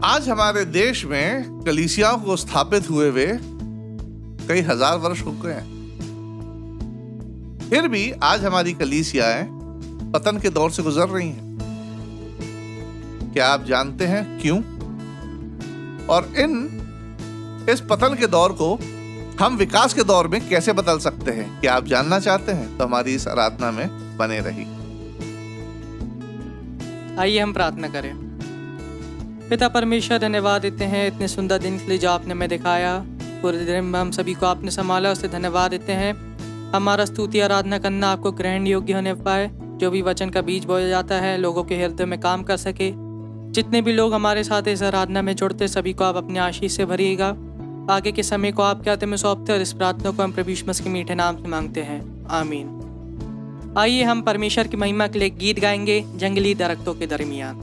आज हमारे देश में कलीसियाओं को स्थापित हुए कई हजार वर्ष हो गए हैं। फिर भी आज हमारी कलीसियाएं पतन के दौर से गुजर रही हैं। क्या आप जानते हैं क्यों? और इस पतन के दौर को हम विकास के दौर में कैसे बदल सकते हैं? क्या आप जानना चाहते हैं? तो हमारी इस आराधना में बने रहिए। आइए हम प्रार्थना करें। पिता परमेश्वर, धन्यवाद देते हैं इतने सुंदर दिन के लिए जो आपने हमें दिखाया। पूरे दिन में हम सभी को आपने संभाला, उससे धन्यवाद देते हैं। हमारा स्तुति आराधना करना आपको ग्रहण योग्य होने पाए। जो भी वचन का बीज बोया जाता है लोगों के हृदय में काम कर सके। जितने भी लोग हमारे साथ इस आराधना में जुड़ते सभी को आप अपने आशीष से भरिएगा। आगे के समय को आपके हाथ में सौंपते और इस प्रार्थना को हम प्रभु यीशु मसीह के मीठे नाम से मांगते हैं, आमीन। आइए हम परमेश्वर की महिमा के लिए गीत गाएंगे, जंगली दरख्तों के दरमियान।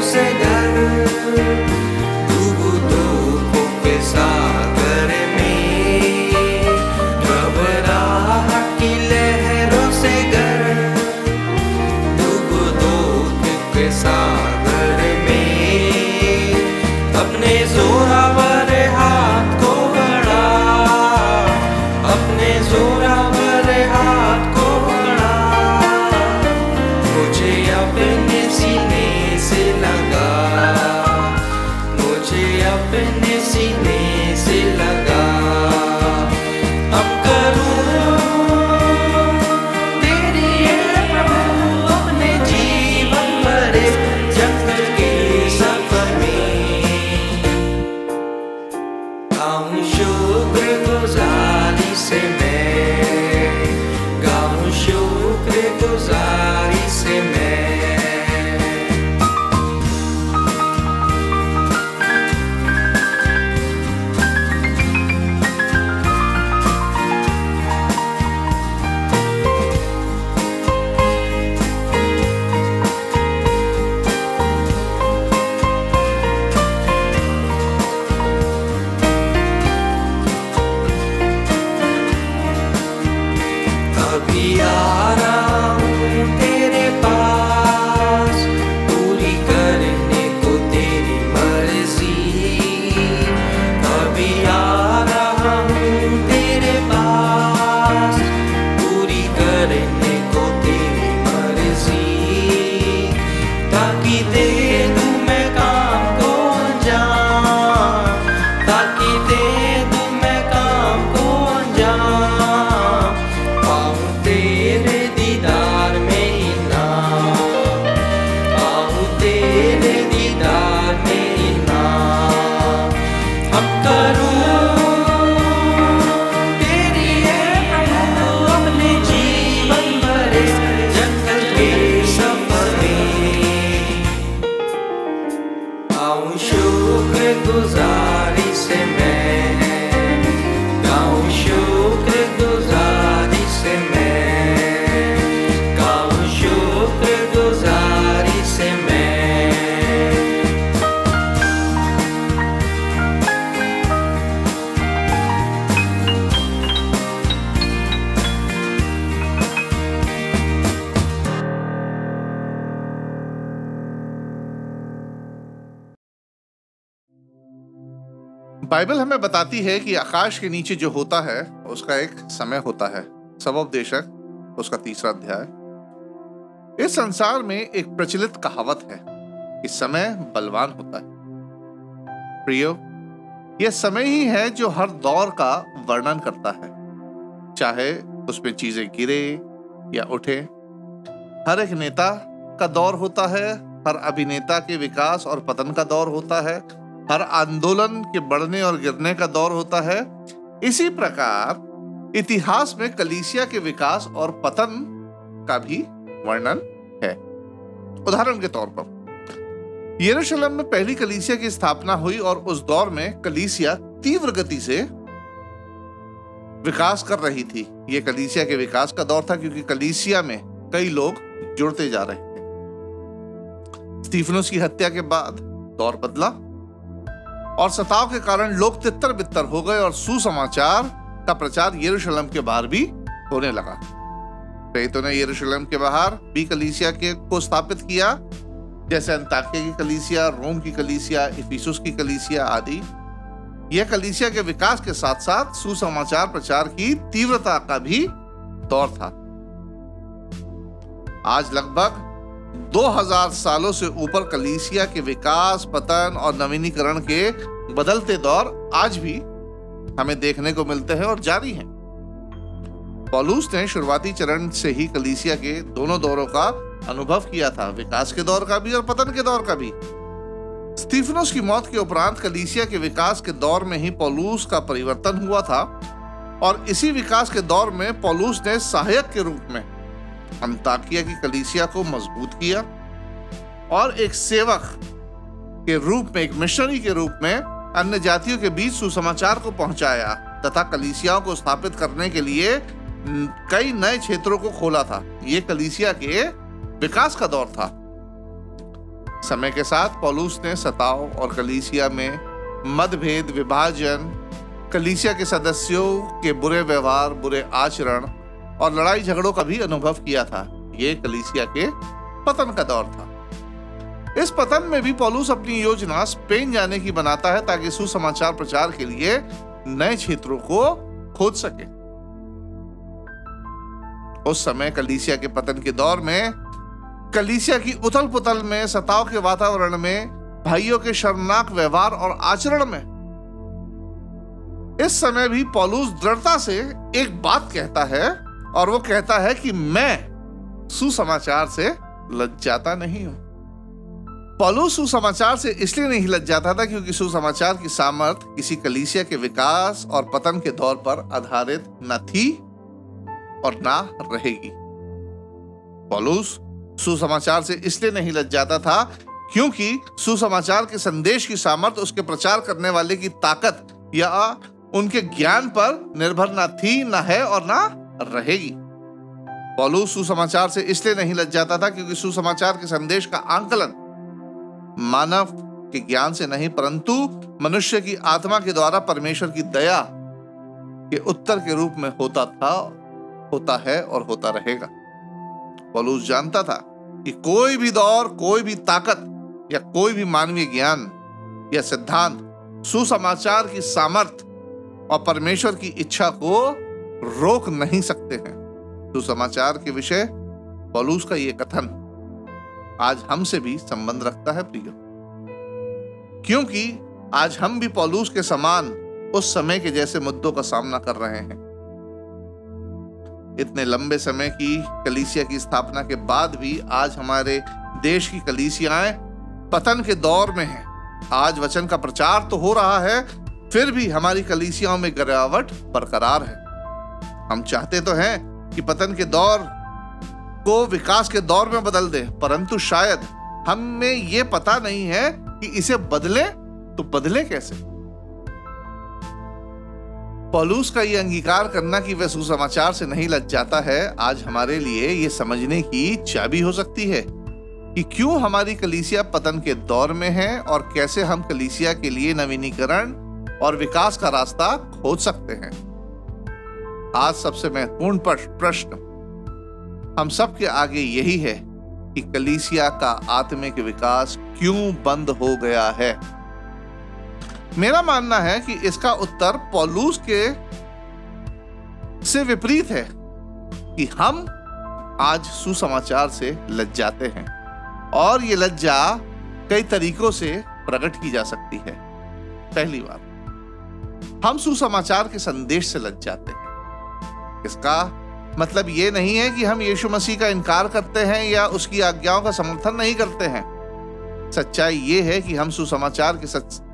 से घर, डूबू दुखों के सागर में, घबराहट की लहरों से घर, डूबू दुखों के सागर में, अपने जोरावर हाथ को बढ़ा, अपने जोरावर हाथ को बढ़ा, मुझे अपने सीने से लगा, मुझे अपने सीने से लगा। अब करूं तेरी ये प्रभु अपने जीवन भरे जंगल के सफर में, गाऊं शुक्रगुजारी से मैं, गाऊं शुक्रगुजारी से मैं। अभी आ रहा हूँ तेरे पास, पूरी करने को तेरी मर्जी। अभी आ रहा हूँ तेरे पास, पूरी करने को तेरी मर्जी, ताकि दे दूँ मैं काम को अंजाम, ताकि दे दूँ मैं काम को अंजाम, पाऊँ तेरे दीदार में इनाम, पाऊँ तेरे दीदार में इनाम। अब करूँ तेरी ये प्रभु अपने जीवन भरे जंगल के सफर में, गाऊं शुक्रगुजारी से मैं, गाऊं शुक्रगुजारी से मैं, गाऊं शुक्रगुजारी से मैं। बाइबल हमें बताती है कि आकाश के नीचे जो होता है उसका एक समय होता है। सबोपदेशक उसका 3रा अध्याय। इस संसार में एक प्रचलित कहावत है कि समय बलवान होता है। प्रियो, यह समय ही है जो हर दौर का वर्णन करता है, चाहे उसमें चीजें गिरे या उठे। हर एक नेता का दौर होता है, हर अभिनेता के विकास और पतन का दौर होता है, हर आंदोलन के बढ़ने और गिरने का दौर होता है। इसी प्रकार इतिहास में कलीसिया के विकास और पतन का भी वर्णन है। उदाहरण के तौर पर यरूशलेम में पहली कलीसिया की स्थापना हुई और उस दौर में कलीसिया तीव्र गति से विकास कर रही थी। यह कलीसिया के विकास का दौर था क्योंकि कलीसिया में कई लोग जुड़ते जा रहे थे। स्तीफनुस की हत्या के बाद दौर बदला और सताव के कारण लोग तितर बितर हो गए और सुसमाचार का प्रचार यरूशलेम के बाहर भी होने लगा। प्रेरितों ने यरूशलेम के बाहर भी कलीसिया को स्थापित किया, जैसे अंताकिया की कलीसिया, रोम की कलीसिया, इफिसुस की कलीसिया आदि। यह कलीसिया के विकास के साथ साथ सुसमाचार प्रचार की तीव्रता का भी दौर था। आज लगभग 2000 सालों से ऊपर कलीसिया के विकास, पतन और नवीनीकरण के बदलते दौर आज भी हमें देखने को मिलते हैं और जारी हैं। पौलुस ने शुरुआती चरण से ही कलीसिया के दोनों दौरों का अनुभव किया था, विकास के दौर का भी और पतन के दौर का भी। स्तीफनुस की मौत के उपरांत कलीसिया के विकास के दौर में ही पौलुस का परिवर्तन हुआ था और इसी विकास के दौर में पौलुस ने सहायक के रूप में अंताकिया की कलीसिया को मजबूत किया और एक सेवक के रूप में, एक मिशनरी के रूप में अन्य जातियों के बीच सुसमाचार को पहुंचाया तथा कलीसियाओं को स्थापित करने के लिए कई नए क्षेत्रों को खोला था। यह कलीसिया के विकास का दौर था। समय के साथ पौलुस ने सताव और कलीसिया में मतभेद, विभाजन, कलीसिया के सदस्यों के बुरे व्यवहार, बुरे आचरण और लड़ाई झगड़ों का भी अनुभव किया था। ये कलीसिया के पतन का दौर था। इस पतन में भी पौलुस अपनी योजना स्पेन जाने की बनाता है ताकि सुसमाचार प्रचार के लिए नए क्षेत्रों को खोज सके। उस समय कलीसिया के पतन के दौर में, कलीसिया की उथल पुथल में, सताव के वातावरण में, भाइयों के शर्मनाक व्यवहार और आचरण में, इस समय भी पौलुस दृढ़ता से एक बात कहता है, और वो कहता है कि मैं सुसमाचार से लज्जाता नहीं हूं। पौलुस सुसमाचार से इसलिए नहीं लज्जाता था क्योंकि सुसमाचार की सामर्थ्य किसी कलीसिया के विकास और पतन के दौर पर आधारित न थी और ना रहेगी। पौलुस सुसमाचार से इसलिए नहीं लज्जाता था क्योंकि सुसमाचार के संदेश की सामर्थ्य उसके प्रचार करने वाले की ताकत या उनके ज्ञान पर निर्भर ना थी, ना है और ना रहेगी। पौलुस सुसमाचार से इसलिए नहीं लज्जाता था क्योंकि सुसमाचार के संदेश का आंकलन मानव के ज्ञान से नहीं परंतु मनुष्य की आत्मा के द्वारा परमेश्वर की दया के उत्तर के रूप में होता था, होता है और होता रहेगा। पौलुस जानता था कि कोई भी दौर, कोई भी ताकत या कोई भी मानवीय ज्ञान या सिद्धांत सुसमाचार की सामर्थ्य और परमेश्वर की इच्छा को रोक नहीं सकते हैं। सुसमाचार के विषय पौलुस का यह कथन आज हमसे भी संबंध रखता है प्रियो, क्योंकि आज हम भी पौलुस के समान उस समय के जैसे मुद्दों का सामना कर रहे हैं। इतने लंबे समय की कलीसिया की स्थापना के बाद भी आज हमारे देश की कलीसियाएं पतन के दौर में हैं। आज वचन का प्रचार तो हो रहा है, फिर भी हमारी कलीसियाओं में गिरावट बरकरार है। हम चाहते तो हैं कि पतन के दौर को विकास के दौर में बदल दे, परंतु शायद हमें यह पता नहीं है कि इसे बदले तो बदले कैसे। पौलुस का यह अंगीकार करना कि वह सुसमाचार से नहीं लज्जाता है आज हमारे लिए यह समझने की चाबी हो सकती है कि क्यों हमारी कलीसिया पतन के दौर में है और कैसे हम कलीसिया के लिए नवीनीकरण और विकास का रास्ता खोज सकते हैं। आज सबसे महत्वपूर्ण प्रश्न हम सबके आगे यही है कि कलीसिया का आत्मिक विकास क्यों बंद हो गया है। मेरा मानना है कि इसका उत्तर पौलुस के से विपरीत है कि हम आज सुसमाचार से लज्जाते हैं और ये लज्जा कई तरीकों से प्रकट की जा सकती है। पहली बात, हम सुसमाचार के संदेश से लज्जाते हैं। इसका मतलब ये नहीं है कि हम यीशु मसीह का इनकार करते हैं या उसकी आज्ञाओं का समर्थन नहीं करते हैं। सच्चाई ये है कि हम सुसमाचार के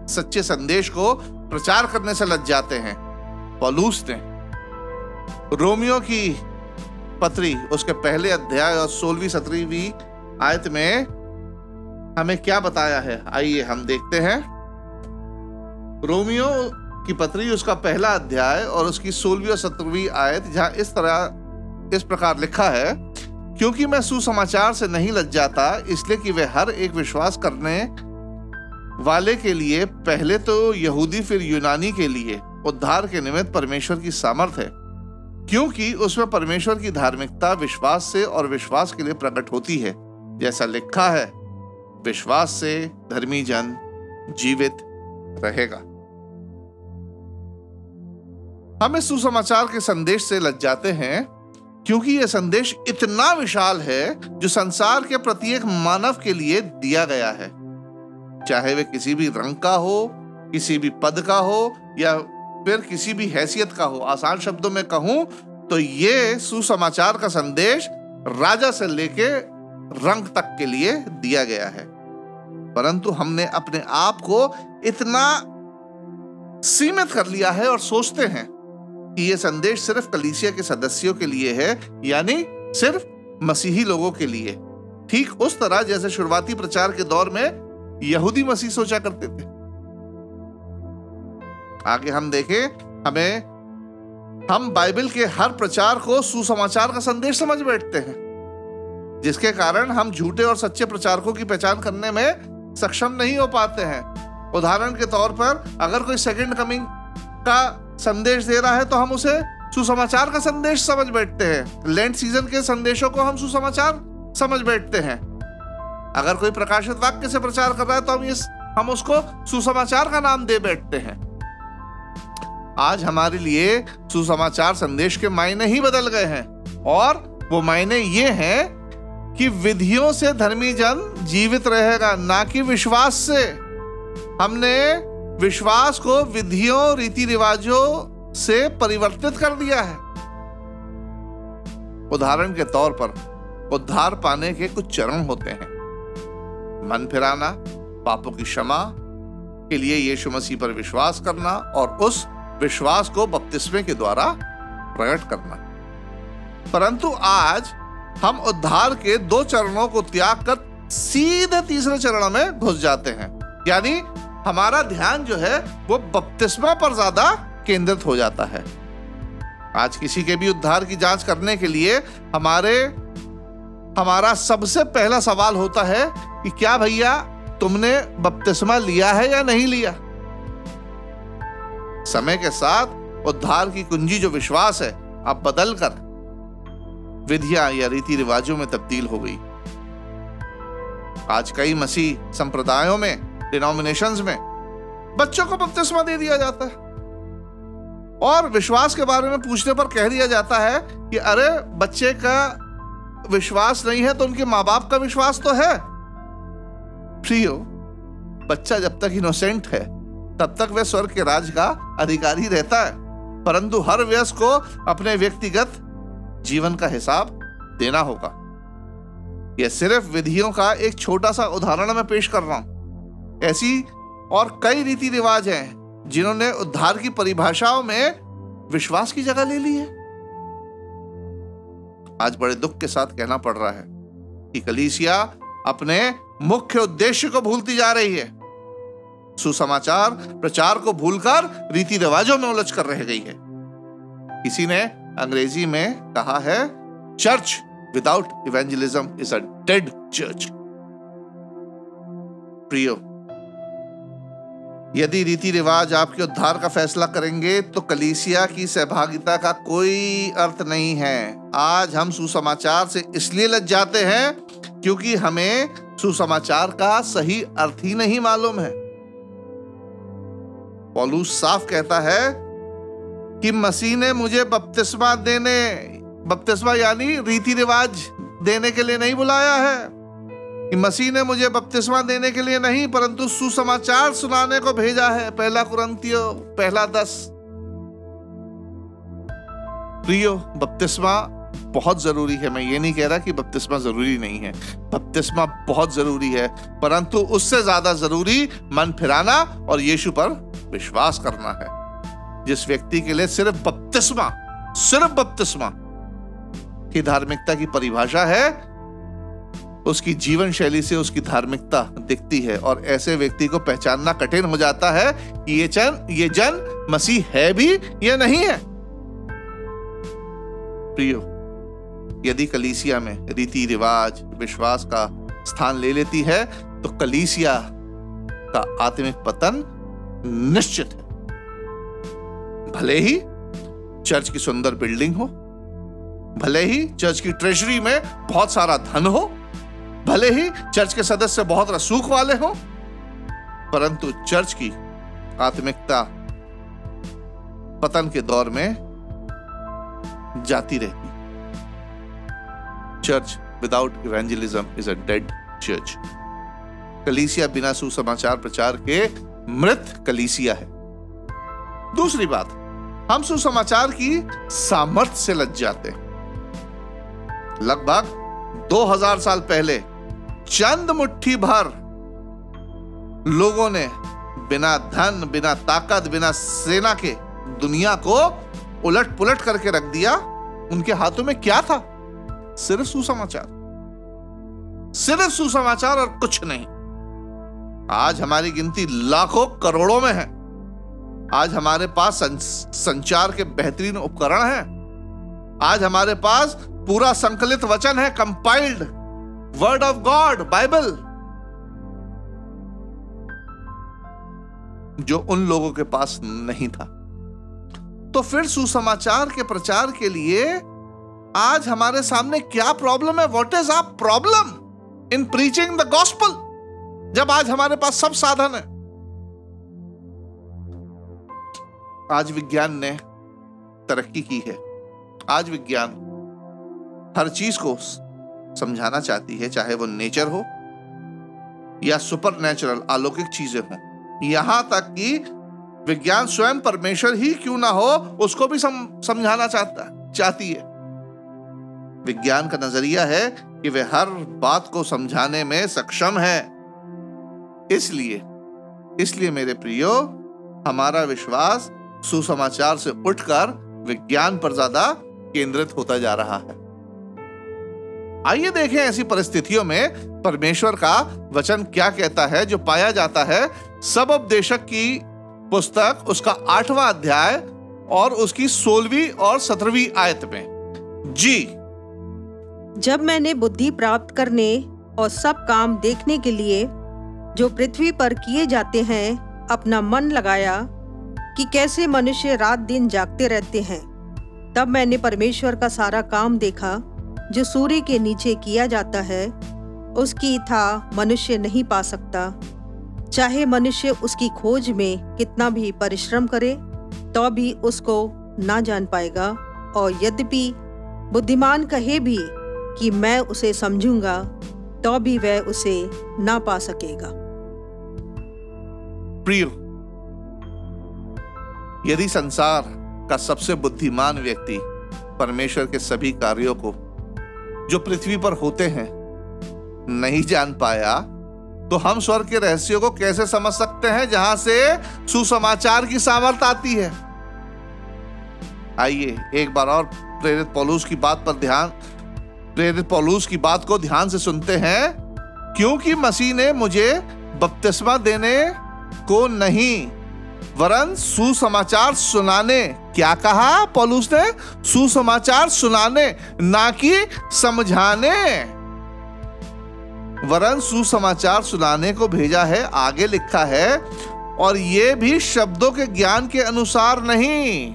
सच्चे संदेश को प्रचार करने से लज्जाते हैं। पौलुस ने रोमियो की पत्री उसके पहले अध्याय और 16वीं-17वीं आयत में हमें क्या बताया है, आइए हम देखते हैं। रोमियो की पत्री उसका पहला अध्याय और उसकी 16वीं और 17वीं आयत, जहां इस प्रकार लिखा है, क्योंकि मैं सुसमाचार से नहीं लज्जाता इसलिए कि वे हर एक विश्वास करने वाले के लिए, पहले तो यहूदी फिर यूनानी के लिए उद्धार के निमित्त परमेश्वर की सामर्थ है, क्योंकि उसमें परमेश्वर की धार्मिकता विश्वास से और विश्वास के लिए प्रकट होती है। जैसा लिखा है, विश्वास से धर्मी जन जीवित रहेगा। हम इस सुसमाचार के संदेश से लज्जाते हैं क्योंकि यह संदेश इतना विशाल है जो संसार के प्रत्येक मानव के लिए दिया गया है, चाहे वे किसी भी रंग का हो, किसी भी पद का हो या फिर किसी भी हैसियत का हो। आसान शब्दों में कहूं तो ये सुसमाचार का संदेश राजा से लेके रंग तक के लिए दिया गया है। परंतु हमने अपने आप को इतना सीमित कर लिया है और सोचते हैं कि यह संदेश सिर्फ कलीसिया के सदस्यों के लिए है, यानी सिर्फ मसीही लोगों के लिए, ठीक उस तरह जैसे शुरुआती प्रचार के दौर में यहूदी मसीह सोचा करते थे। आगे हम देखें, हम बाइबल के हर प्रचार को सुसमाचार का संदेश समझ बैठते हैं। जिसके कारण हम झूठे और सच्चे प्रचारकों की पहचान करने में सक्षम नहीं हो पाते हैं। उदाहरण के तौर पर अगर कोई सेकंड कमिंग का संदेश दे रहा है तो हम उसे सुसमाचार का संदेश समझ बैठते हैं। लेंट सीजन के संदेशों को हम सुसमाचार समझ बैठते हैं। अगर कोई प्रकाशित वाक्य से प्रचार कर रहा है तो हम उसको सुसमाचार का नाम दे बैठते हैं। आज हमारे लिए सुसमाचार संदेश के मायने ही बदल गए हैं और वो मायने ये हैं कि विधियों से धर्मी जन जीवित रहेगा, ना कि विश्वास से। हमने विश्वास को विधियों रीति रिवाजों से परिवर्तित कर दिया है। उदाहरण के तौर पर उद्धार पाने के कुछ चरण होते हैं। मन फिराना, पापों की क्षमा के लिए यीशु मसीह पर विश्वास करना और उस विश्वास को बपतिस्मे के द्वारा प्रकट करना। परंतु आज हम उद्धार के 2 चरणों को त्याग कर सीधे तीसरे चरण में घुस जाते हैं। यानी हमारा ध्यान जो है वो बपतिस्मा पर ज्यादा केंद्रित हो जाता है। आज किसी के भी उद्धार की जांच करने के लिए हमारा सबसे पहला सवाल होता है कि क्या भैया तुमने बपतिस्मा लिया है या नहीं लिया। समय के साथ उद्धार की कुंजी जो विश्वास है अब बदलकर विधियां या रीति रिवाजों में तब्दील हो गई। आज कई मसीह संप्रदायों में, डिनोमिनेशंस में बच्चों को बपतिस्मा दे दिया जाता है और विश्वास के बारे में पूछने पर कह दिया जाता है कि अरे बच्चे का विश्वास नहीं है तो उनके माँ बाप का विश्वास तो है। प्रियो, बच्चा जब तक इनोसेंट है तब तक वह स्वर्ग के राज का अधिकारी रहता है, परंतु हर वयस्क को अपने व्यक्तिगत जीवन का हिसाब देना होगा। यह सिर्फ विधियों का एक छोटा सा उदाहरण मैं पेश कर रहा हूं। ऐसी और कई रीति रिवाज हैं जिन्होंने उद्धार की परिभाषाओं में विश्वास की जगह ले ली है। आज बड़े दुख के साथ कहना पड़ रहा है कि कलीसिया अपने मुख्य उद्देश्य को भूलती जा रही है। सुसमाचार प्रचार को भूलकर रीति रिवाजों में उलझ कर रह गई है। किसी ने अंग्रेजी में कहा है, church without evangelism is a dead church. प्रियो, यदि रीति रिवाज आपके उद्धार का फैसला करेंगे तो कलीसिया की सहभागिता का कोई अर्थ नहीं है। आज हम सुसमाचार से इसलिए लज जाते हैं क्योंकि हमें सुसमाचार का सही अर्थ ही नहीं मालूम है। पौलुस साफ कहता है कि मसीह ने मुझे बपतिस्मा यानी रीति रिवाज देने के लिए नहीं बुलाया है, कि मसीह ने मुझे बपतिस्मा देने के लिए नहीं परंतु सुसमाचार सुनाने को भेजा है। 1 कुरिन्थियों 1:10। प्रियो, बपतिस्मा बहुत जरूरी है। मैं ये नहीं कह रहा कि बपतिस्मा जरूरी नहीं है, बपतिस्मा बहुत जरूरी है, परंतु उससे ज्यादा जरूरी मन फिराना और यीशु पर विश्वास करना है। जिस व्यक्ति के लिए सिर्फ बपतिस्मा की धार्मिकता की परिभाषा है, उसकी जीवन शैली से उसकी धार्मिकता दिखती है और ऐसे व्यक्ति को पहचानना कठिन हो जाता है कि ये जन मसीह है भी या नहीं है। प्रियो, यदि कलीसिया में रीति रिवाज विश्वास का स्थान ले लेती है तो कलीसिया का आत्मिक पतन निश्चित है। भले ही चर्च की सुंदर बिल्डिंग हो, भले ही चर्च की ट्रेजरी में बहुत सारा धन हो, भले ही चर्च के सदस्य बहुत रसूख वाले हो, परंतु चर्च की आत्मिकता पतन के दौर में जाती रहती। Church without evangelism is a dead church. कलीसिया बिना सुसमाचार प्रचार के मृत कलीसिया है। दूसरी बात, हम सुसमाचार की सामर्थ्य से लज जाते हैं। लगभग 2000 साल पहले चंद मुट्ठी भर लोगों ने बिना धन, बिना ताकत, बिना सेना के दुनिया को उलट पुलट करके रख दिया। उनके हाथों में क्या था? सिर्फ सुसमाचार और कुछ नहीं। आज हमारी गिनती लाखों करोड़ों में है। आज हमारे पास संचार के बेहतरीन उपकरण हैं। आज हमारे पास पूरा संकलित वचन है, compiled word of God, Bible, जो उन लोगों के पास नहीं था। तो फिर सुसमाचार के प्रचार के लिए आज हमारे सामने क्या प्रॉब्लम है? What is our problem in preaching the gospel, जब आज हमारे पास सब साधन है? आज विज्ञान ने तरक्की की है। आज विज्ञान हर चीज को समझाना चाहती है, चाहे वो नेचर हो या सुपर नेचुरल अलौकिक चीजें हों। यहां तक कि विज्ञान स्वयं परमेश्वर ही क्यों ना हो, उसको भी समझाना चाहती है। विज्ञान का नजरिया है कि वे हर बात को समझाने में सक्षम है। इसलिए मेरे प्रियो, हमारा विश्वास सुसमाचार से उठकर विज्ञान पर ज्यादा केंद्रित होता जा रहा है। आइए देखें ऐसी परिस्थितियों में परमेश्वर का वचन क्या कहता है, जो पाया जाता है सबोपदेशक की पुस्तक, उसका 8वां अध्याय और उसकी 16वीं और 17वीं आयत में। जी, जब मैंने बुद्धि प्राप्त करने और सब काम देखने के लिए जो पृथ्वी पर किए जाते हैं अपना मन लगाया कि कैसे मनुष्य रात दिन जागते रहते हैं, तब मैंने परमेश्वर का सारा काम देखा जो सूर्य के नीचे किया जाता है। उसकी था मनुष्य नहीं पा सकता, चाहे मनुष्य उसकी खोज में कितना भी परिश्रम करे तो भी उसको ना जान पाएगा। और यद्यपि बुद्धिमान कहे भी कि मैं उसे समझूंगा, तो भी वह उसे ना पा सकेगा। प्रिय, यदि संसार का सबसे बुद्धिमान व्यक्ति परमेश्वर के सभी कार्यों को जो पृथ्वी पर होते हैं नहीं जान पाया, तो हम स्वर्ग के रहस्यों को कैसे समझ सकते हैं जहां से सुसमाचार की सामर्थ आती है? आइए एक बार और प्रेरित पौलुस की बात को ध्यान से सुनते हैं। क्योंकि मसीह ने मुझे बपतिस्मा देने को नहीं वरन सुसमाचार सुनाने, क्या कहा पौलुस ने? सुसमाचार सुनाने, ना कि समझाने, वरन सुसमाचार सुनाने को भेजा है। आगे लिखा है, और ये भी शब्दों के ज्ञान के अनुसार नहीं,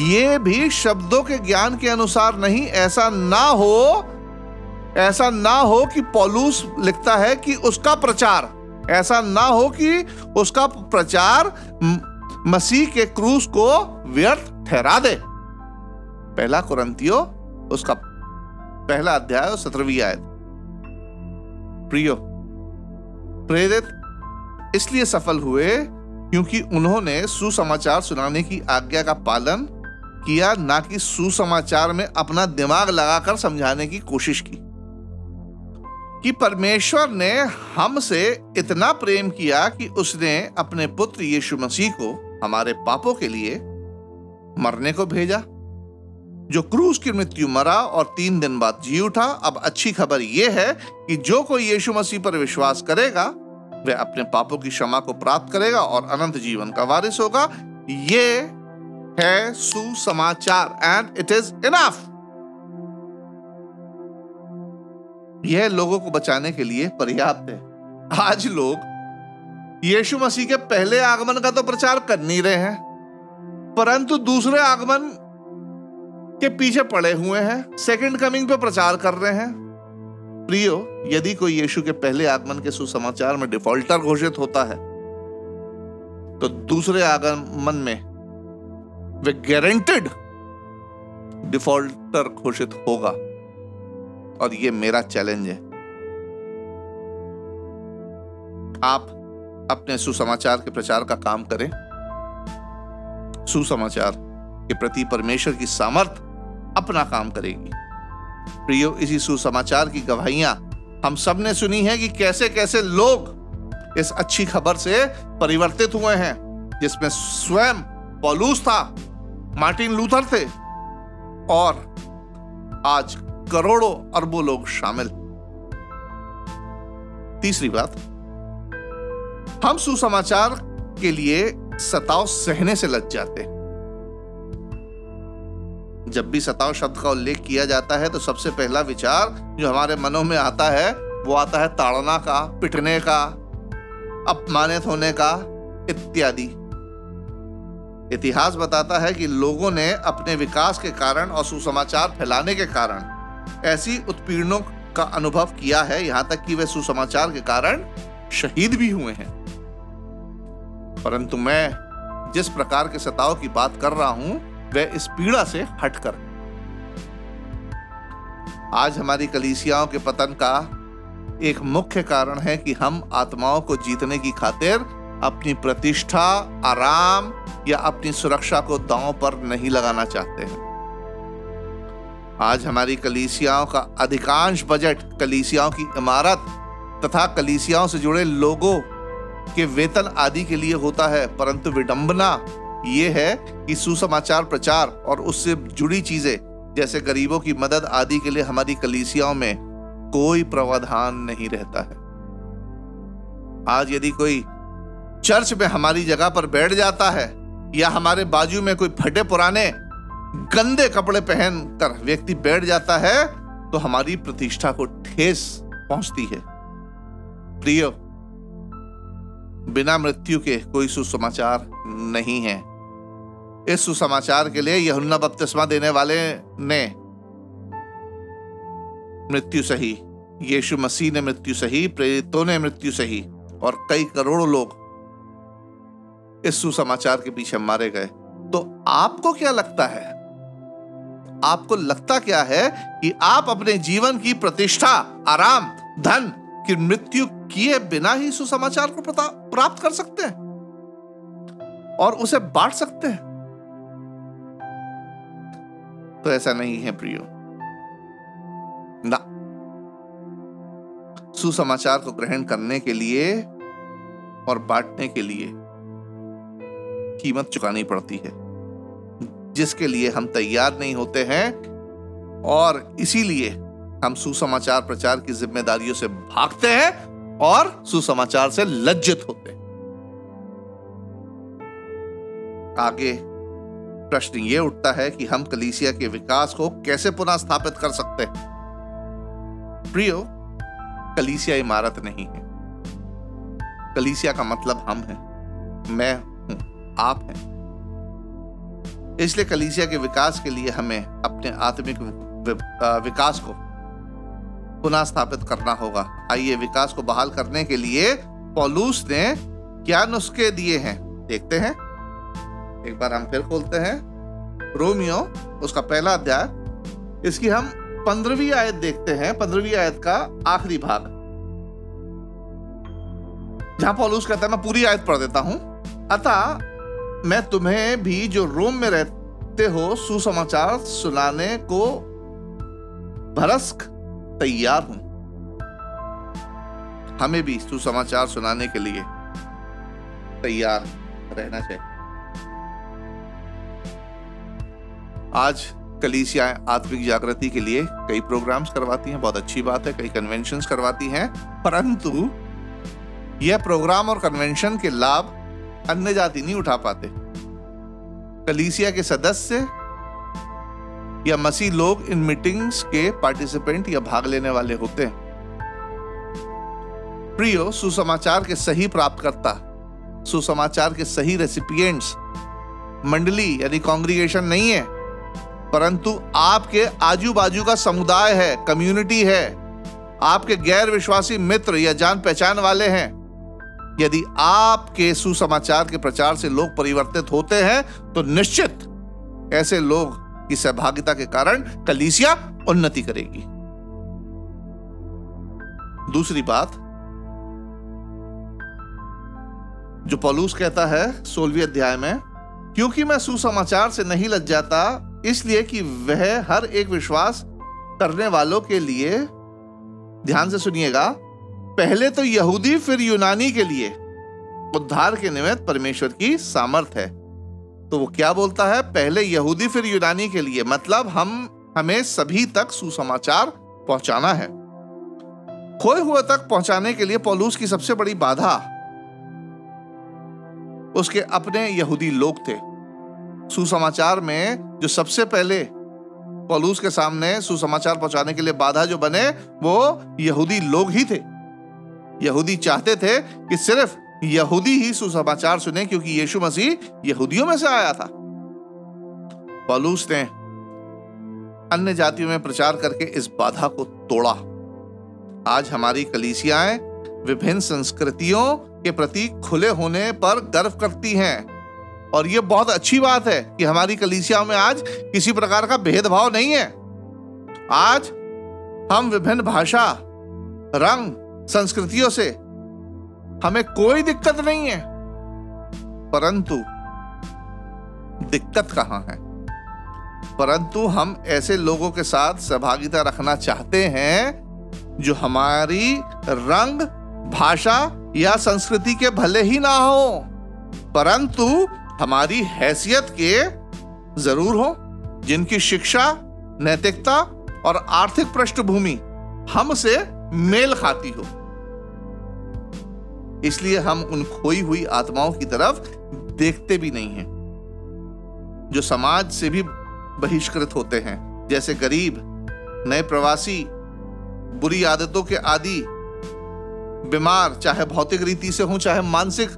ये भी शब्दों के ज्ञान के अनुसार नहीं। ऐसा ना हो कि पौलुस लिखता है कि उसका प्रचार, ऐसा ना हो कि उसका प्रचार मसीह के क्रूस को व्यर्थ ठहरा दे। 1 कुरिन्थियों उसका 1 अध्याय और 17वीं आयत। प्रियो, प्रेरित इसलिए सफल हुए क्योंकि उन्होंने सुसमाचार सुनाने की आज्ञा का पालन किया, ना कि सुसमाचार में अपना दिमाग लगाकर समझाने की कोशिश की। कि परमेश्वर ने हमसे इतना प्रेम किया कि उसने अपने पुत्र यीशु मसीह को हमारे पापों के लिए मरने को भेजा, जो क्रूस की मृत्यु मरा और 3 दिन बाद जी उठा। अब अच्छी खबर यह है कि जो कोई यीशु मसीह पर विश्वास करेगा वह अपने पापों की क्षमा को प्राप्त करेगा और अनंत जीवन का वारिस होगा। ये है सुसमाचार, एंड इट इज इनफ। यह लोगों को बचाने के लिए पर्याप्त है। आज लोग यीशु मसीह के पहले आगमन का तो प्रचार कर नहीं रहे हैं, परंतु दूसरे आगमन के पीछे पड़े हुए हैं, सेकंड कमिंग पे प्रचार कर रहे हैं। प्रियो, यदि कोई यीशु के पहले आगमन के सुसमाचार में डिफॉल्टर घोषित होता है, तो दूसरे आगमन में वे गारंटेड डिफॉल्टर घोषित होगा। और ये मेरा चैलेंज है। आप अपने सुसमाचार के प्रचार का काम करें। सुसमाचार के प्रति परमेश्वर की सामर्थ अपना काम करेगी। प्रियो, इसी सुसमाचार की गवाहियां हम सब ने सुनी है कि कैसे कैसे लोग इस अच्छी खबर से परिवर्तित हुए हैं, जिसमें स्वयं पौलुस था, मार्टिन लूथर थे और आज करोड़ों अरबों लोग शामिल। तीसरी बात, हम सुसमाचार के लिए सताव सहने से लग जाते हैं। जब भी सताओ शब्द का उल्लेख किया जाता है तो सबसे पहला विचार जो हमारे मनों में आता है वो आता है ताड़ना का, पिटने का, अपमानित होने का इत्यादि। इतिहास बताता है कि लोगों ने अपने विकास के कारण और सुसमाचार फैलाने के कारण ऐसी उत्पीड़नों का अनुभव किया है, यहां तक कि वे सुसमाचार के कारण शहीद भी हुए हैं। परंतु मैं जिस प्रकार के सताव की बात कर रहा हूं वह इस पीड़ा से हटकर। आज हमारी कलीसियाओं के पतन का एक मुख्य कारण है कि हम आत्माओं को जीतने की खातिर अपनी प्रतिष्ठा, आराम या अपनी सुरक्षा को दांव पर नहीं लगाना चाहते हैं। आज हमारी कलीसियाओं का अधिकांश बजट कलीसियाओं की इमारत तथा कलीसियाओं से जुड़े लोगों के वेतन आदि के लिए होता है, परंतु विडंबना ये है कि सुसमाचार प्रचार और उससे जुड़ी चीजें जैसे गरीबों की मदद आदि के लिए हमारी कलीसियाओं में कोई प्रावधान नहीं रहता है। आज यदि कोई चर्च में हमारी जगह पर बैठ जाता है या हमारे बाजू में कोई फटे पुराने गंदे कपड़े पहनकर व्यक्ति बैठ जाता है तो हमारी प्रतिष्ठा को ठेस पहुंचती है। प्रियो, बिना मृत्यु के कोई सुसमाचार नहीं है। इस सुसमाचार के लिए यूहन्ना बपतिस्मा देने वाले ने मृत्यु सही, यीशु मसीह ने मृत्यु सही, प्रेरितों ने मृत्यु सही और कई करोड़ों लोग इस सुसमाचार के पीछे मारे गए। तो आपको क्या लगता है? आपको लगता क्या है कि आप अपने जीवन की प्रतिष्ठा, आराम, धन की मृत्यु किए बिना ही सुसमाचार को प्राप्त कर सकते हैं और उसे बांट सकते हैं? तो ऐसा नहीं है प्रियो, ना। सुसमाचार को ग्रहण करने के लिए और बांटने के लिए कीमत चुकानी पड़ती है, जिसके लिए हम तैयार नहीं होते हैं और इसीलिए हम सुसमाचार प्रचार की जिम्मेदारियों से भागते हैं और सुसमाचार से लज्जित होते हैं। आगे प्रश्न ये उठता है कि हम कलीसिया के विकास को कैसे पुनः स्थापित कर सकते हैं। प्रियो, कलीसिया इमारत नहीं है। कलीसिया का मतलब हम हैं, मैं हूं, आप हैं। इसलिए कलीसिया के विकास के लिए हमें अपने आत्मिक विकास को पुनः स्थापित करना होगा। आइए विकास को बहाल करने के लिए पौलुस ने क्या नुस्खे दिए हैं देखते हैं। एक बार हम फिर खोलते हैं रोमियो उसका पहला अध्याय, इसकी हम 15वीं आयत देखते हैं। 15वीं आयत का आखिरी भाग, जहां पौलुस कहता है, मैं पूरी आयत पढ़ देता हूं। अतः मैं तुम्हें भी जो रोम में रहते हो सुसमाचार सुनाने को भरसक तैयार हूं। हमें भी सुसमाचार सुनाने के लिए तैयार रहना चाहिए। आज कलीसियाएं आत्मिक जागृति के लिए कई प्रोग्राम्स करवाती हैं, बहुत अच्छी बात है, कई कन्वेंशंस करवाती हैं, परंतु यह प्रोग्राम और कन्वेंशन के लाभ अन्य जाति नहीं उठा पाते। कलीसिया के सदस्य या मसीह लोग इन मीटिंग्स के पार्टिसिपेंट या भाग लेने वाले होते हैं। प्रियो, सुसमाचार के सही प्राप्तकर्ता, सुसमाचार के सही रेसिपिएंट्स मंडली यानी कांग्रीगेशन नहीं है, परंतु आपके आजू बाजू का समुदाय है, कम्युनिटी है, आपके गैर विश्वासी मित्र या जान पहचान वाले हैं। यदि आपके सुसमाचार के प्रचार से लोग परिवर्तित होते हैं तो निश्चित ऐसे लोग की सहभागिता के कारण कलीसिया उन्नति करेगी। दूसरी बात जो पौलुस कहता है 16वें अध्याय में, क्योंकि मैं सुसमाचार से नहीं लज्जाता, इसलिए कि वह हर एक विश्वास करने वालों के लिए, ध्यान से सुनिएगा, पहले तो यहूदी फिर यूनानी के लिए उद्धार के निमित्त परमेश्वर की सामर्थ है। तो वो क्या बोलता है? पहले यहूदी फिर यूनानी के लिए, मतलब हमें सभी तक सुसमाचार पहुंचाना है। खोए हुए तक पहुंचाने के लिए पौलुस की सबसे बड़ी बाधा उसके अपने यहूदी लोग थे। सुसमाचार में जो सबसे पहले पौलुस के सामने सुसमाचार पहुंचाने के लिए बाधा जो बने वो यहूदी लोग ही थे। यहूदी चाहते थे कि सिर्फ यहूदी ही सुसमाचार सुने, क्योंकि यीशु मसीह यहूदियों में से आया था। पौलुस ने अन्य जातियों में प्रचार करके इस बाधा को तोड़ा। आज हमारी कलीसियाएं विभिन्न संस्कृतियों के प्रति खुले होने पर गर्व करती हैं, और यह बहुत अच्छी बात है कि हमारी कलीसियाओं में आज किसी प्रकार का भेदभाव नहीं है। आज हम विभिन्न भाषा, रंग, संस्कृतियों से हमें कोई दिक्कत नहीं है, परंतु दिक्कत कहां है? परंतु हम ऐसे लोगों के साथ सहभागिता रखना चाहते हैं जो हमारी रंग, भाषा या संस्कृति के भले ही ना हो, परंतु हमारी हैसियत के जरूर हो, जिनकी शिक्षा, नैतिकता और आर्थिक पृष्ठभूमि हमसे मेल खाती हो। इसलिए हम उन खोई हुई आत्माओं की तरफ देखते भी नहीं हैं, जो समाज से भी बहिष्कृत होते हैं, जैसे गरीब, नए प्रवासी, बुरी आदतों के आदी, बीमार, चाहे भौतिक रीति से हो चाहे मानसिक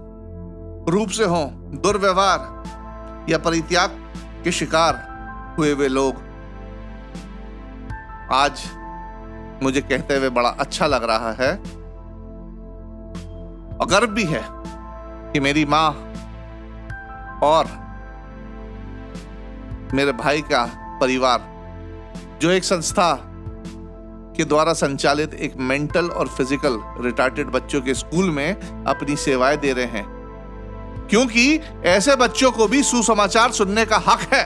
रूप से हो, दुर्व्यवहार या परित्याग के शिकार हुए वे लोग। आज मुझे कहते हुए बड़ा अच्छा लग रहा है और गर्व भी है कि मेरी मां और मेरे भाई का परिवार, जो एक संस्था के द्वारा संचालित एक मेंटल और फिजिकल रिटार्टेड बच्चों के स्कूल में अपनी सेवाएं दे रहे हैं, क्योंकि ऐसे बच्चों को भी सुसमाचार सुनने का हक है,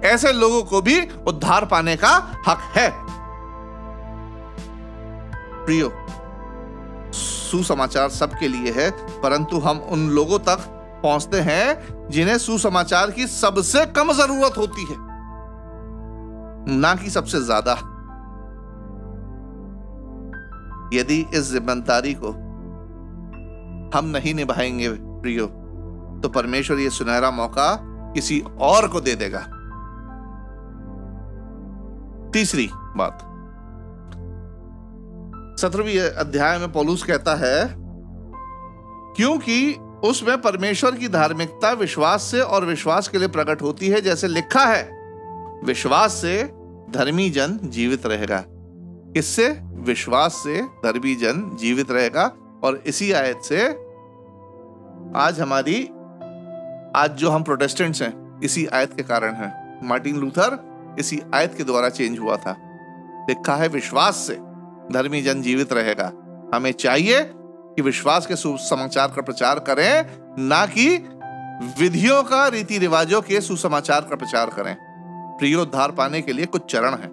ऐसे लोगों को भी उद्धार पाने का हक है। प्रियो, सुसमाचार सबके लिए है, परंतु हम उन लोगों तक पहुंचते हैं जिन्हें सुसमाचार की सबसे कम जरूरत होती है, ना कि सबसे ज्यादा। यदि इस जिम्मेदारी को हम नहीं निभाएंगे प्रियो, तो परमेश्वर ये सुनहरा मौका किसी और को दे देगा। तीसरी बात, 17वें अध्याय में पौलुस कहता है, क्योंकि उसमें परमेश्वर की धार्मिकता विश्वास से और विश्वास के लिए प्रकट होती है, जैसे लिखा है, विश्वास से धर्मी जन जीवित रहेगा। किससे? विश्वास से धर्मी जन जीवित रहेगा। और इसी आयत से आज जो हम प्रोटेस्टेंट्स हैं, इसी आयत के कारण हैं। मार्टिन लूथर इसी आयत के द्वारा चेंज हुआ था। लिखा है विश्वास से धर्मी जन जीवित रहेगा। हमें चाहिए कि विश्वास के सुसमाचार का प्रचार करें, ना कि विधियों का, रीति रिवाजों के सुसमाचार का प्रचार करें। प्रियो, उद्धार पाने के लिए कुछ चरण हैं।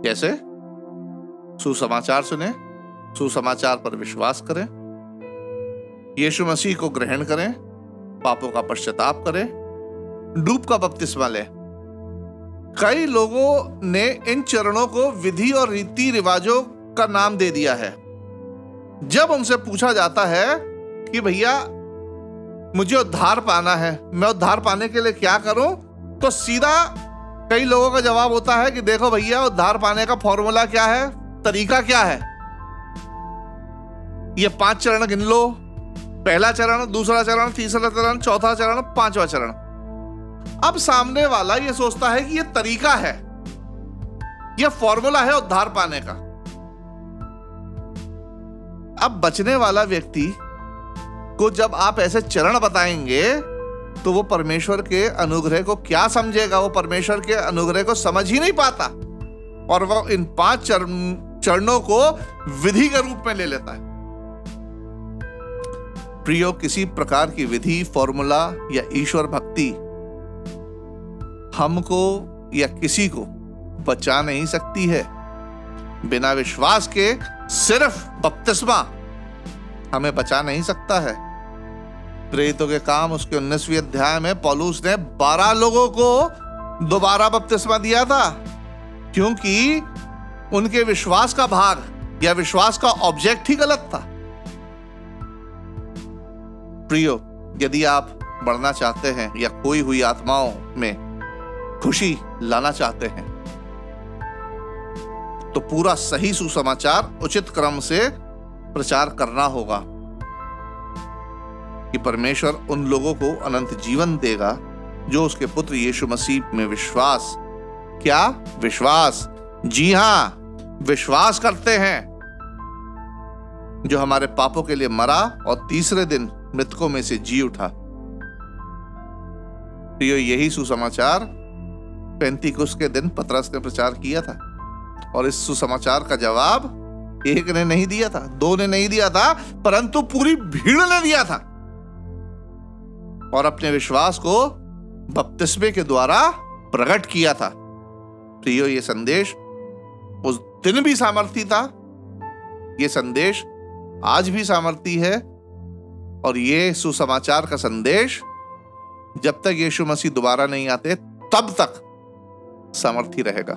जैसे सुसमाचार सुने, सुसमाचार पर विश्वास करें, यीशु मसीह को ग्रहण करें, पापों का पश्चाताप करें, डूब का बपतिस्मा लें। कई लोगों ने इन चरणों को विधि और रीति रिवाजों का नाम दे दिया है। जब उनसे पूछा जाता है कि भैया मुझे उद्धार पाना है, मैं उद्धार पाने के लिए क्या करूं, तो सीधा कई लोगों का जवाब होता है कि देखो भैया, उद्धार पाने का फॉर्मूला क्या है, तरीका क्या है, ये 5 चरण गिन लो। पहला चरण, दूसरा चरण, तीसरा चरण, चौथा चरण, 5वां चरण। अब सामने वाला ये सोचता है कि ये तरीका है, ये फॉर्मूला है उद्धार पाने का। अब बचने वाला व्यक्ति को जब आप ऐसे चरण बताएंगे तो वो परमेश्वर के अनुग्रह को क्या समझेगा? वो परमेश्वर के अनुग्रह को समझ ही नहीं पाता, और वो इन 5 चरणों को विधि के रूप में ले लेता है। प्रियो, किसी प्रकार की विधि, फॉर्मूला या ईश्वर भक्ति हमको या किसी को बचा नहीं सकती है। बिना विश्वास के सिर्फ बपतिस्मा हमें बचा नहीं सकता है। प्रेरितों के काम उसके 19वें अध्याय में पौलुस ने 12 लोगों को दोबारा बपतिस्मा दिया था, क्योंकि उनके विश्वास का भाग या विश्वास का ऑब्जेक्ट ही गलत था। प्रियो, यदि आप बढ़ना चाहते हैं या खोई हुई आत्माओं में खुशी लाना चाहते हैं तो पूरा सही सुसमाचार उचित क्रम से प्रचार करना होगा कि परमेश्वर उन लोगों को अनंत जीवन देगा जो उसके पुत्र यीशु मसीह में विश्वास, क्या विश्वास, जी हां विश्वास करते हैं, जो हमारे पापों के लिए मरा और तीसरे दिन मृतकों में से जी उठा। तो यही सुसमाचार पेंतीकुस्त के दिन पतरस ने प्रचार किया था और इस सुसमाचार का जवाब एक ने नहीं दिया था, दो ने नहीं दिया था, परंतु पूरी भीड़ ने दिया था और अपने विश्वास को बपतिस्मे के द्वारा प्रकट किया था। प्रियो, ये संदेश उस दिन भी सामर्थी था, ये संदेश आज भी सामर्थी है और ये सुसमाचार का संदेश जब तक यीशु मसीह दोबारा नहीं आते तब तक सामर्थी रहेगा।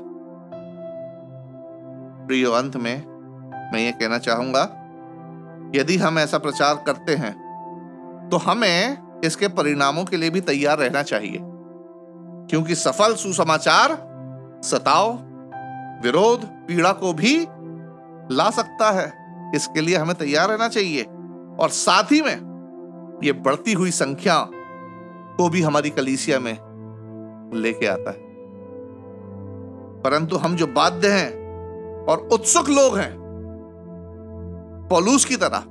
प्रियो, अंत में मैं ये कहना चाहूंगा, यदि हम ऐसा प्रचार करते हैं तो हमें इसके परिणामों के लिए भी तैयार रहना चाहिए, क्योंकि सफल सुसमाचार सताव, विरोध, पीड़ा को भी ला सकता है। इसके लिए हमें तैयार रहना चाहिए और साथ ही में ये बढ़ती हुई संख्या को भी हमारी कलीसिया में लेके आता है। परंतु हम जो बाध्य हैं और उत्सुक लोग हैं, पौलुस की तरह,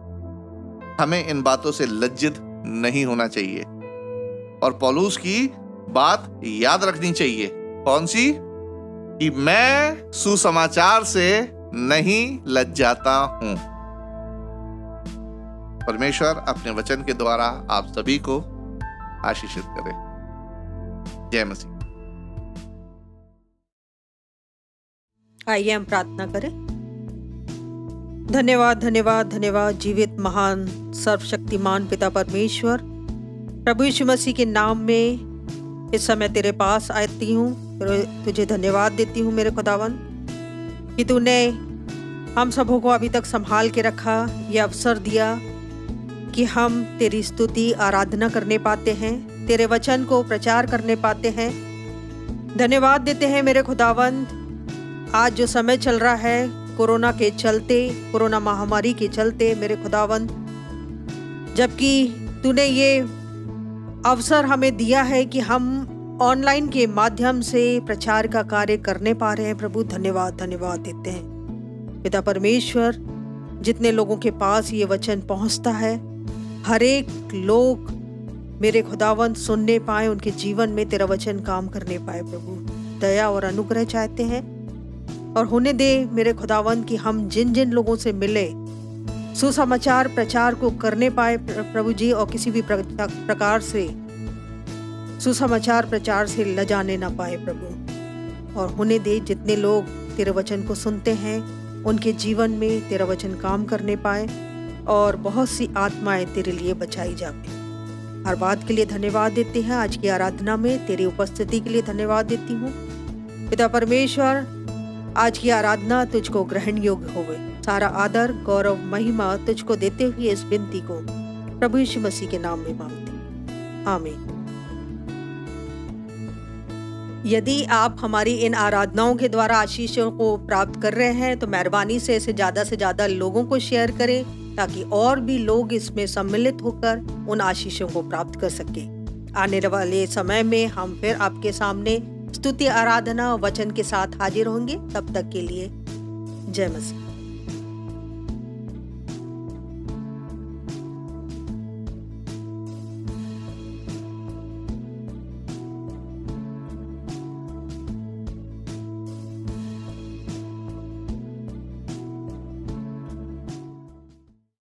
हमें इन बातों से लज्जित नहीं होना चाहिए और पौलुस की बात याद रखनी चाहिए। कौन सी? कि मैं सुसमाचार से नहीं लज्जाता हूं। परमेश्वर अपने वचन के द्वारा आप सभी को आशीषित करे। जय मसीह। आइए हम प्रार्थना करें। धन्यवाद धन्यवाद धन्यवाद जीवित महान सर्वशक्तिमान पिता परमेश्वर, प्रभु यीशु मसीह के नाम में इस समय तेरे पास आती हूँ। तुझे धन्यवाद देती हूँ मेरे खुदावन कि तूने हम सबों को अभी तक संभाल के रखा, ये अवसर दिया कि हम तेरी स्तुति आराधना करने पाते हैं, तेरे वचन को प्रचार करने पाते हैं। धन्यवाद देते हैं मेरे खुदावन, आज जो समय चल रहा है कोरोना के चलते, कोरोना महामारी के चलते मेरे खुदावन, जबकि तूने ये अवसर हमें दिया है कि हम ऑनलाइन के माध्यम से प्रचार का कार्य करने पा रहे हैं। प्रभु धन्यवाद धन्यवाद देते हैं पिता परमेश्वर, जितने लोगों के पास ये वचन पहुंचता है, हर एक लोग मेरे खुदावंत सुनने पाए, उनके जीवन में तेरा वचन काम करने पाए। प्रभु दया और अनुग्रह चाहते हैं और होने दे मेरे खुदावंत कि हम जिन जिन लोगों से मिले सुसमाचार प्रचार को करने पाए प्रभु जी, और किसी भी प्रकार से सुसमाचार प्रचार से लजाने ना पाए प्रभु। और होने दे जितने लोग तेरे वचन को सुनते हैं उनके जीवन में तेरा वचन काम करने पाए और बहुत सी आत्माएं तेरे लिए बचाई जाए। हर बात के लिए धन्यवाद देते हैं। आज की आराधना में तेरी उपस्थिति के लिए धन्यवाद देती हूँ पिता परमेश्वर। आज की आराधना तुझको ग्रहण योग्य होवे। सारा आदर गौरव महिमा तुझको देते हुए इस विनती को प्रभु यीशु मसीह के नाम में मांगते, आमीन। यदि आप हमारी इन आराधनाओं के द्वारा आशीषों को प्राप्त कर रहे हैं तो मेहरबानी से इसे ज़्यादा से ज़्यादा लोगों को शेयर करें, ताकि और भी लोग इसमें सम्मिलित होकर उन आशीषों को प्राप्त कर सके। आने वाले समय में हम फिर आपके सामने स्तुति आराधना वचन के साथ हाजिर होंगे। तब तक के लिए जय मसीह।